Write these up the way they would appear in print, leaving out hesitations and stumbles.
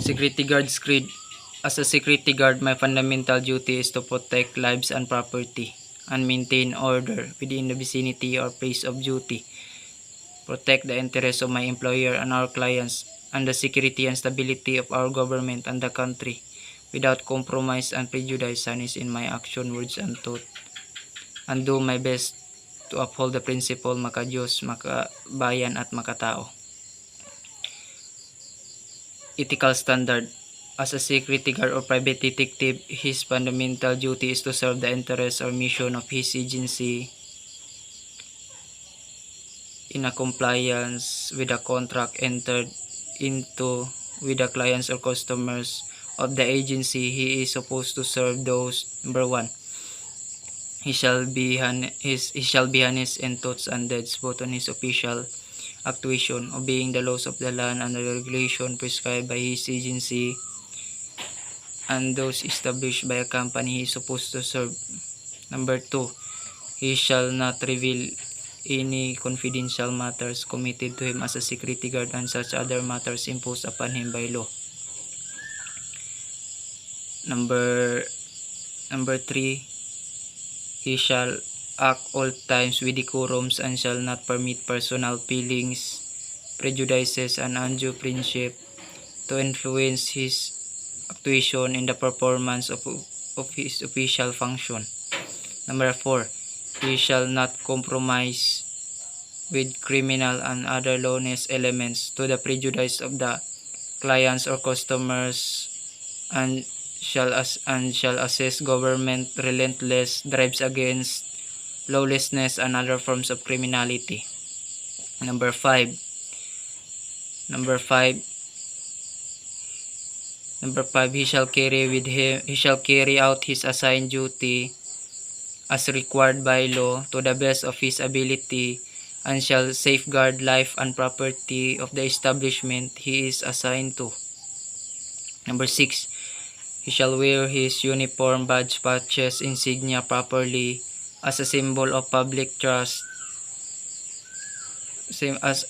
Security Guard's Creed. As a security guard, my fundamental duty is to protect lives and property and maintain order within the vicinity or place of duty, protect the interests of my employer and our clients, and the security and stability of our government and the country, without compromise and prejudice in my action, words, and thought, and do my best to uphold the principle maka-Diyos, makabayan at makatao. Ethical standard. As a security guard or private detective, his fundamental duty is to serve the interests or mission of his agency in a compliance with the contract entered into with the clients or customers of the agency he is supposed to serve. Those: number 1, he shall be honest in thoughts and deeds, both on his official actuation, obeying the laws of the land and the regulation prescribed by his agency and those established by a company he is supposed to serve. Number 2, he shall not reveal any confidential matters committed to him as a security guard and such other matters imposed upon him by law. Number 3, he shall act all times with decorum and shall not permit personal feelings, prejudices, and undue friendship to influence his actuation in the performance of his official function. Number 4, he shall not compromise with criminal and other lawless elements to the prejudice of the clients or customers, and shall assess government relentless drives against lawlessness and other forms of criminality. Number 5, he shall carry out his assigned duty as required by law to the best of his ability and shall safeguard life and property of the establishment he is assigned to. Number 6, he shall wear his uniform, badge, patches, insignia properly as a symbol of public trust, as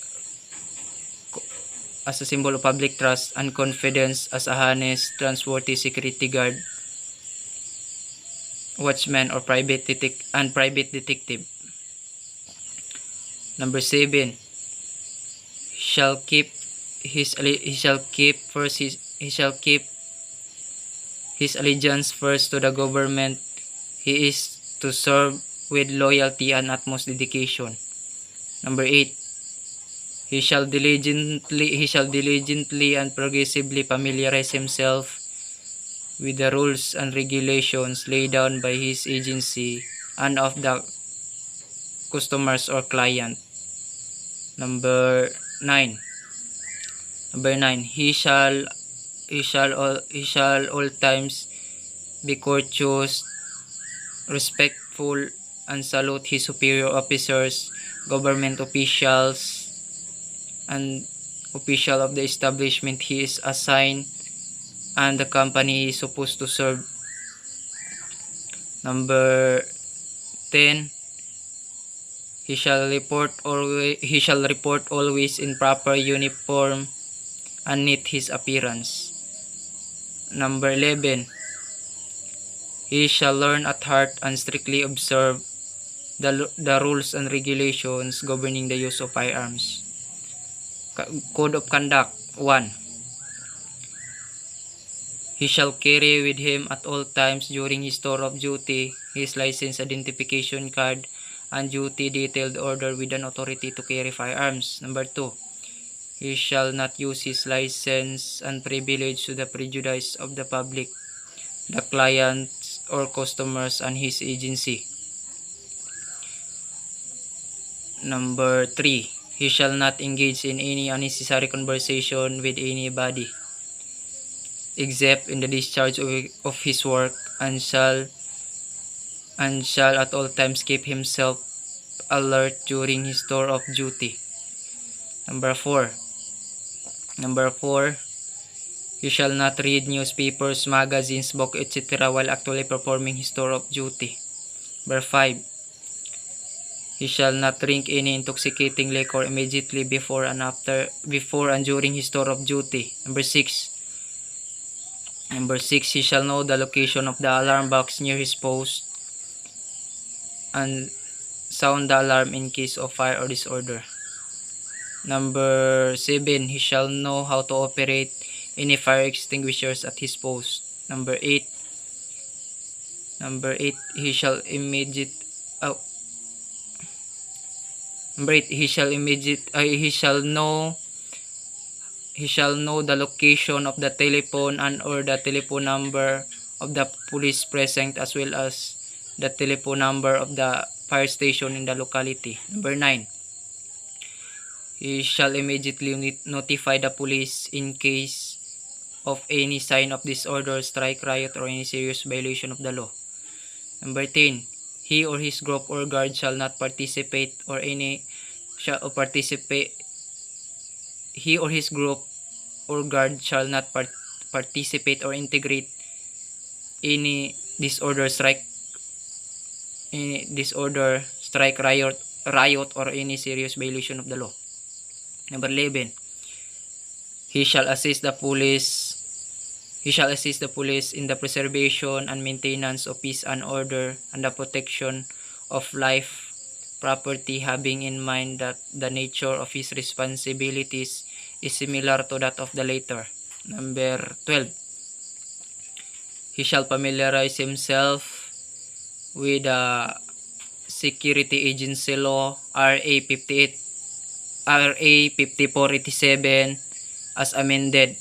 a symbol of public trust and confidence, as a honest, trustworthy security guard, watchman, or private detective. Number 7, he shall keep his allegiance first to the government he is to serve with loyalty and utmost dedication. Number 8, he shall diligently and progressively familiarize himself with the rules and regulations laid down by his agency and of the customers or client. Number 9, he shall all times be courteous, respectful, and salute his superior officers, government officials, and official of the establishment he is assigned and the company he is supposed to serve. Number 10, he shall report always in proper uniform and neat his appearance. Number 11, he shall learn at heart and strictly observe the rules and regulations governing the use of firearms. Code of Conduct 1, he shall carry with him at all times during his tour of duty his license, identification card, and duty detailed order with an authority to carry firearms. Number 2, he shall not use his license and privilege to the prejudice of the public, the clients or customers, and his agency. Number 3, he shall not engage in any unnecessary conversation with anybody except in the discharge of his work, and shall at all times keep himself alert during his tour of duty. Number 4, he shall not read newspapers, magazines, books, etc. while actually performing his tour of duty. Number 5, he shall not drink any intoxicating liquor immediately before and during his tour of duty. Number 6, Number 6, he shall know the location of the alarm box near his post and sound the alarm in case of fire or disorder. Number 7, he shall know how to operate any fire extinguishers at his post. Number 8, he shall know the location of the telephone and or the telephone number of the police precinct as well as the telephone number of the fire station in the locality. Number 9, he shall immediately notify the police in case of any sign of disorder, strike, riot, or any serious violation of the law. Number 10, he or his group or guard shall not participate or any he or his group or guard shall not participate or integrate any disorder, strike, riot, or any serious violation of the law. Number 11, he shall assist the police in the preservation and maintenance of peace and order and the protection of life, property, having in mind that the nature of his responsibilities is similar to that of the latter. Number 12, he shall familiarize himself with the Security Agency Law RA 5487 as amended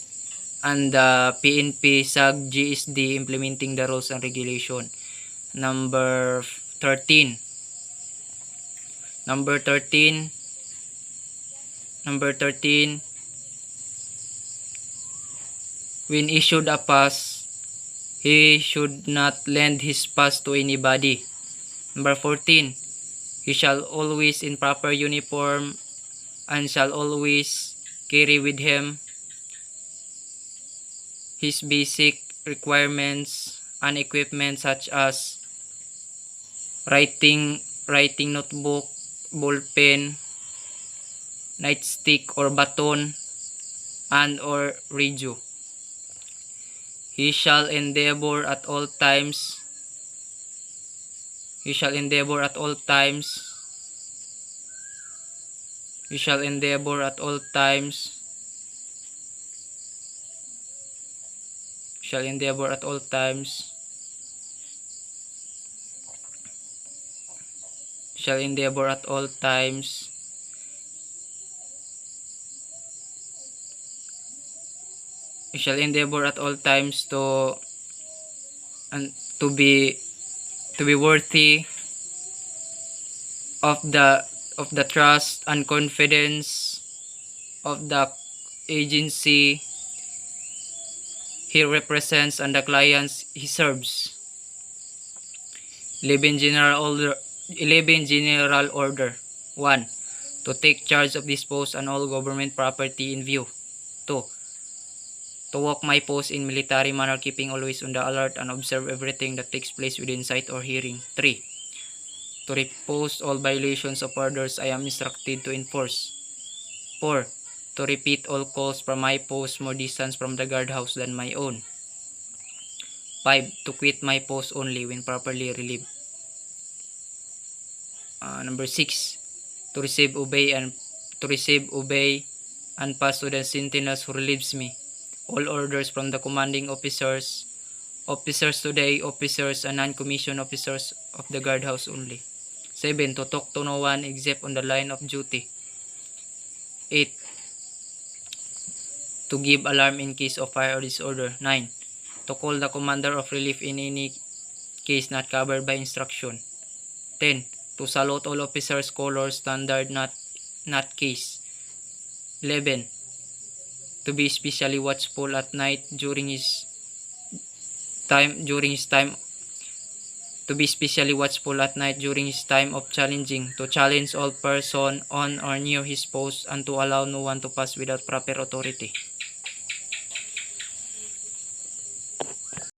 and the PNP SAG GSD implementing the rules and regulation. Number 13, when issued a pass, he should not lend his pass to anybody. Number 14, he shall always in proper uniform and shall always carry with him his basic requirements and equipment such as writing notebook, ball pen, nightstick or baton, and or radio. He shall endeavor at all times to be worthy of the trust and confidence of the agency he represents and the clients he serves. 11 General Order 1. To take charge of this post and all government property in view. 2. To walk my post in military manner, keeping always on the alert and observe everything that takes place within sight or hearing. 3. To repost all violations of orders I am instructed to enforce. 4. To repeat all calls from my post more distance from the guardhouse than my own. 5. To quit my post only when properly relieved. Number 6. To receive, obey, and pass to the sentinels who relieves me all orders from the commanding officers today, officers and non-commissioned officers of the guardhouse only. 7. To talk to no one except on the line of duty. 8. To give alarm in case of fire or disorder. 9. To call the commander of relief in any case not covered by instruction. 10. To salute all officers' colors standard not case. 11. To be especially watchful at night during his time of challenging, to challenge all person on or near his post and to allow no one to pass without proper authority.